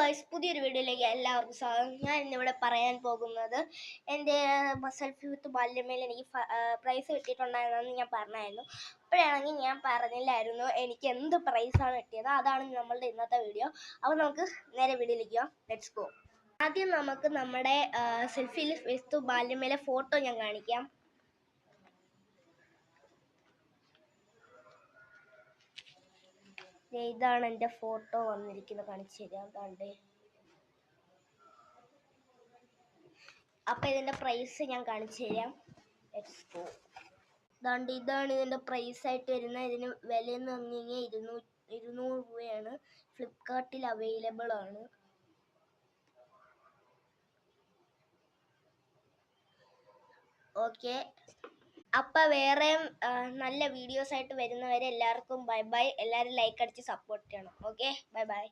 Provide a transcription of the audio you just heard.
Guys, പുതിയൊരു വീഡിയോയിലേക്ക് എല്ലാവർക്കും സ്വാഗതം. ഞാൻ ഇന്നിവിടെ പറയാൻ പോകുന്നത് എൻ്റെ സെൽഫി വിത്ത് ബാല്യമേൽ എനിക്ക് പ്രൈസ് കിട്ടിയിട്ടുണ്ടായിരുന്നെന്ന് ഞാൻ പറഞ്ഞായിരുന്നു. അപ്പോഴാണെങ്കിൽ ഞാൻ പറഞ്ഞില്ലായിരുന്നു എനിക്ക് എന്ത് പ്രൈസാണ് കിട്ടിയത്. അതാണ് നമ്മളുടെ ഇന്നത്തെ വീഡിയോ. അപ്പോൾ നമുക്ക് നേരെ വീഡിയോയിലേക്ക് പോകാം. Let's go. ആദ്യം നമുക്ക് നമ്മുടെ സെൽഫി വിത്ത് ബാല്യമേലെ ഫോട്ടോ ഞാൻ കാണിക്കാം. ഇതാണ് എൻ്റെ ഫോട്ടോ വന്നിരിക്കുന്നത്, കാണിച്ചു തരാം. കണ്ടേ, അപ്പം ഇതിൻ്റെ പ്രൈസ് ഞാൻ കാണിച്ചു തരാം. ഇതാണ് ഇതിൻ്റെ പ്രൈസായിട്ട് വരുന്നത്. ഇതിന് വില എന്ന് പറഞ്ഞു കഴിഞ്ഞാൽ 200 രൂപയാണ്. ഫ്ലിപ്കാർട്ടിൽ അവൈലബിൾ ആണ്. ഓക്കെ, അപ്പം വേറെ നല്ല വീഡിയോസ് ആയിട്ട് വരുന്നവരെ എല്ലാവർക്കും ബൈ ബൈ. എല്ലാവരും ലൈക്ക് അടിച്ച് സപ്പോർട്ട് ചെയ്യണം. Okay, bye bye.